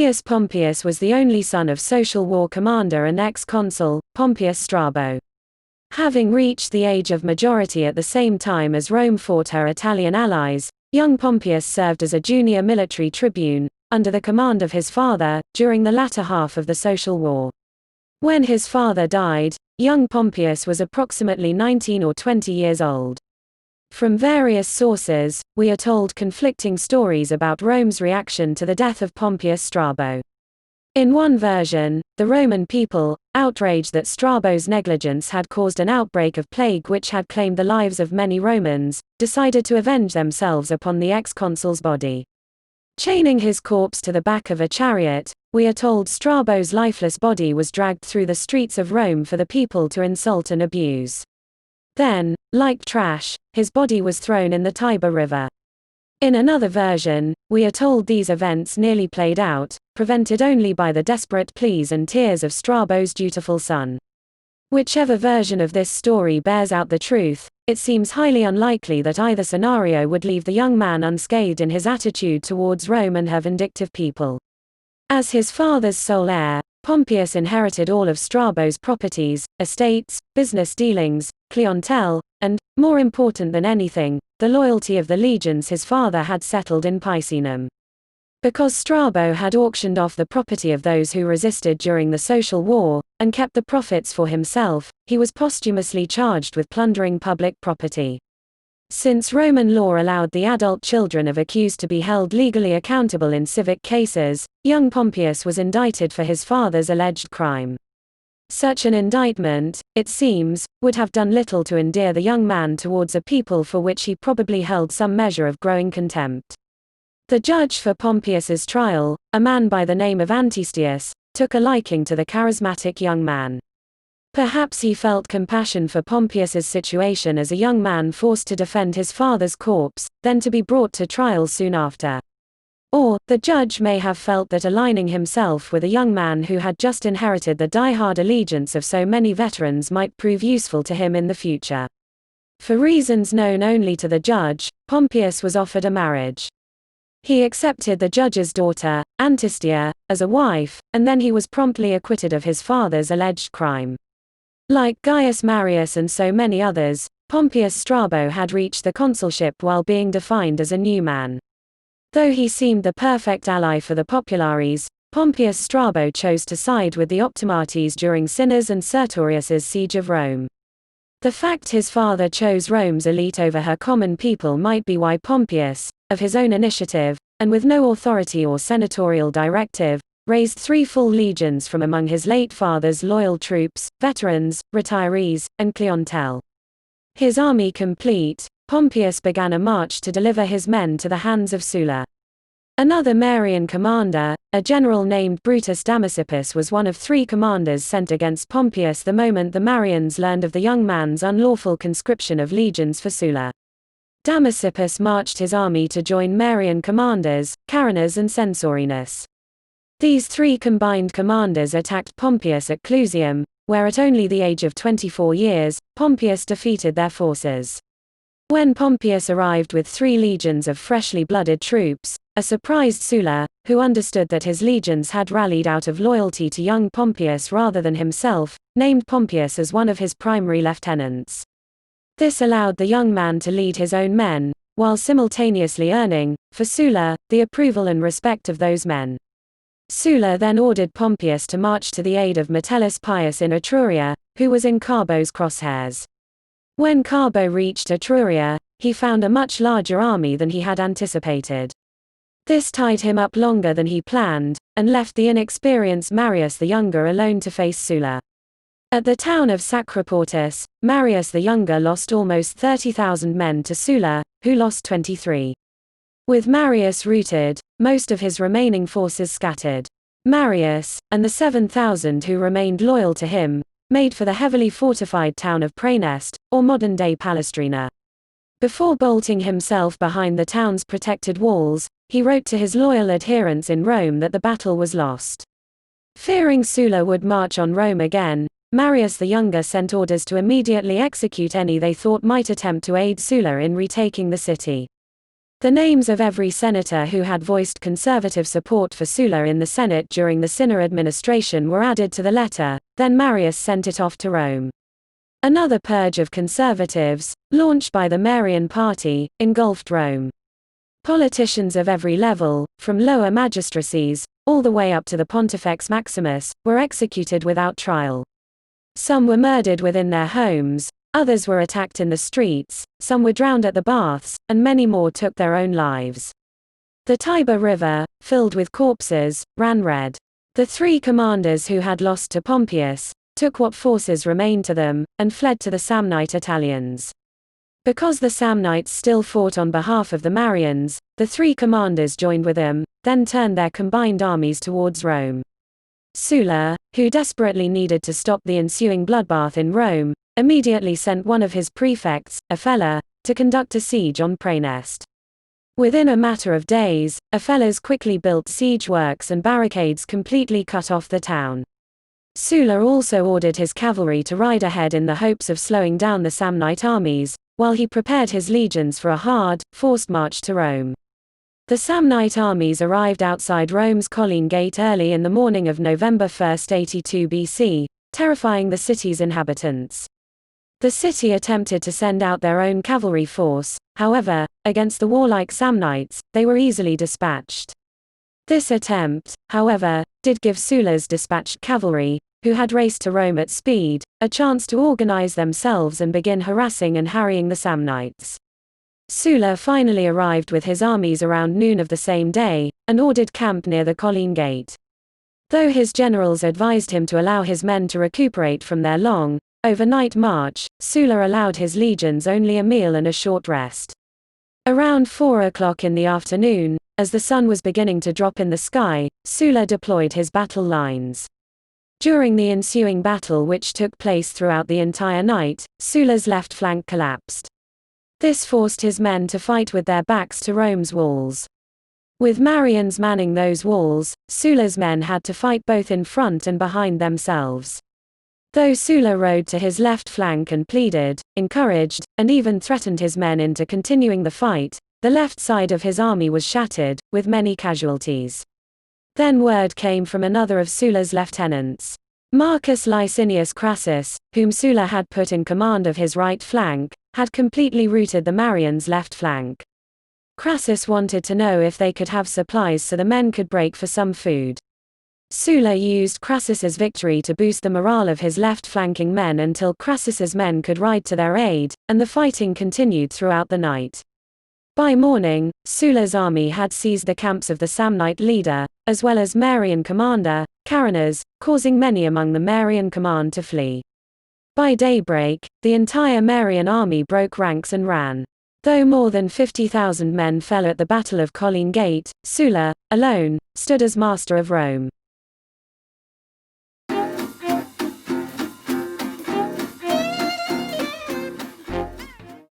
Gaius Pompeius was the only son of social war commander and ex-consul, Pompeius Strabo. Having reached the age of majority at the same time as Rome fought her Italian allies, young Pompeius served as a junior military tribune, under the command of his father, during the latter half of the Social War. When his father died, young Pompeius was approximately 19 or 20 years old. From various sources, we are told conflicting stories about Rome's reaction to the death of Pompeius Strabo. In one version, the Roman people, outraged that Strabo's negligence had caused an outbreak of plague which had claimed the lives of many Romans, decided to avenge themselves upon the ex-consul's body. Chaining his corpse to the back of a chariot, we are told Strabo's lifeless body was dragged through the streets of Rome for the people to insult and abuse. Then, like trash, his body was thrown in the Tiber River. In another version, we are told these events nearly played out, prevented only by the desperate pleas and tears of Strabo's dutiful son. Whichever version of this story bears out the truth, it seems highly unlikely that either scenario would leave the young man unscathed in his attitude towards Rome and her vindictive people. As his father's sole heir, Pompeius inherited all of Strabo's properties, estates, business dealings, clientele, and, more important than anything, the loyalty of the legions his father had settled in Picenum. Because Strabo had auctioned off the property of those who resisted during the Social War, and kept the profits for himself, he was posthumously charged with plundering public property. Since Roman law allowed the adult children of accused to be held legally accountable in civic cases, young Pompeius was indicted for his father's alleged crime. Such an indictment, it seems, would have done little to endear the young man towards a people for which he probably held some measure of growing contempt. The judge for Pompeius's trial, a man by the name of Antistius, took a liking to the charismatic young man. Perhaps he felt compassion for Pompeius's situation as a young man forced to defend his father's corpse, then to be brought to trial soon after. Or, the judge may have felt that aligning himself with a young man who had just inherited the die-hard allegiance of so many veterans might prove useful to him in the future. For reasons known only to the judge, Pompeius was offered a marriage. He accepted the judge's daughter, Antistia, as a wife, and then he was promptly acquitted of his father's alleged crime. Like Gaius Marius and so many others, Pompeius Strabo had reached the consulship while being defined as a new man. Though he seemed the perfect ally for the populares, Pompeius Strabo chose to side with the optimates during Cinna's and Sertorius's siege of Rome. The fact his father chose Rome's elite over her common people might be why Pompeius, of his own initiative, and with no authority or senatorial directive, raised 3 full legions from among his late father's loyal troops, veterans, retirees, and clientele. His army complete, Pompeius began a march to deliver his men to the hands of Sulla. Another Marian commander, a general named Brutus Damasippus, was one of 3 commanders sent against Pompeius the moment the Marians learned of the young man's unlawful conscription of legions for Sulla. Damasippus marched his army to join Marian commanders, Carinus and Censorinus. These 3 combined commanders attacked Pompeius at Clusium, where at only the age of 24 years, Pompeius defeated their forces. When Pompeius arrived with 3 legions of freshly blooded troops, a surprised Sulla, who understood that his legions had rallied out of loyalty to young Pompeius rather than himself, named Pompeius as one of his primary lieutenants. This allowed the young man to lead his own men, while simultaneously earning, for Sulla, the approval and respect of those men. Sulla then ordered Pompeius to march to the aid of Metellus Pius in Etruria, who was in Carbo's crosshairs. When Carbo reached Etruria, he found a much larger army than he had anticipated. This tied him up longer than he planned, and left the inexperienced Marius the Younger alone to face Sulla. At the town of Sacriportus, Marius the Younger lost almost 30,000 men to Sulla, who lost 23. With Marius routed, most of his remaining forces scattered. Marius, and the 7,000 who remained loyal to him, made for the heavily fortified town of Praeneste, or modern-day Palestrina. Before bolting himself behind the town's protected walls, he wrote to his loyal adherents in Rome that the battle was lost. Fearing Sulla would march on Rome again, Marius the Younger sent orders to immediately execute any they thought might attempt to aid Sulla in retaking the city. The names of every senator who had voiced conservative support for Sulla in the Senate during the Cinna administration were added to the letter, then Marius sent it off to Rome. Another purge of conservatives, launched by the Marian Party, engulfed Rome. Politicians of every level, from lower magistracies, all the way up to the Pontifex Maximus, were executed without trial. Some were murdered within their homes, others were attacked in the streets, some were drowned at the baths, and many more took their own lives. The Tiber River, filled with corpses, ran red. The three commanders who had lost to Pompeius took what forces remained to them, and fled to the Samnite Italians. Because the Samnites still fought on behalf of the Marians, the three commanders joined with them, then turned their combined armies towards Rome. Sulla, who desperately needed to stop the ensuing bloodbath in Rome, immediately sent one of his prefects, Ofella, to conduct a siege on Praeneste. Within a matter of days, Ofella's quickly built siege works and barricades completely cut off the town. Sulla also ordered his cavalry to ride ahead in the hopes of slowing down the Samnite armies, while he prepared his legions for a hard, forced march to Rome. The Samnite armies arrived outside Rome's Colline gate early in the morning of November 1, 82 BC, terrifying the city's inhabitants. The city attempted to send out their own cavalry force, however, against the warlike Samnites, they were easily dispatched. This attempt, however, did give Sulla's dispatched cavalry, who had raced to Rome at speed, a chance to organize themselves and begin harassing and harrying the Samnites. Sulla finally arrived with his armies around noon of the same day, and ordered camp near the Colline gate. Though his generals advised him to allow his men to recuperate from their long, overnight march, Sulla allowed his legions only a meal and a short rest. Around 4 o'clock in the afternoon, as the sun was beginning to drop in the sky, Sulla deployed his battle lines. During the ensuing battle, which took place throughout the entire night, Sulla's left flank collapsed. This forced his men to fight with their backs to Rome's walls. With Marians manning those walls, Sulla's men had to fight both in front and behind themselves. Though Sulla rode to his left flank and pleaded, encouraged, and even threatened his men into continuing the fight, the left side of his army was shattered, with many casualties. Then word came from another of Sulla's lieutenants. Marcus Licinius Crassus, whom Sulla had put in command of his right flank, had completely routed the Marians' left flank. Crassus wanted to know if they could have supplies so the men could break for some food. Sulla used Crassus's victory to boost the morale of his left flanking men until Crassus's men could ride to their aid, and the fighting continued throughout the night. By morning, Sulla's army had seized the camps of the Samnite leader, as well as Marian commander, Carinus, causing many among the Marian command to flee. By daybreak, the entire Marian army broke ranks and ran. Though more than 50,000 men fell at the Battle of Colline Gate, Sulla, alone, stood as master of Rome.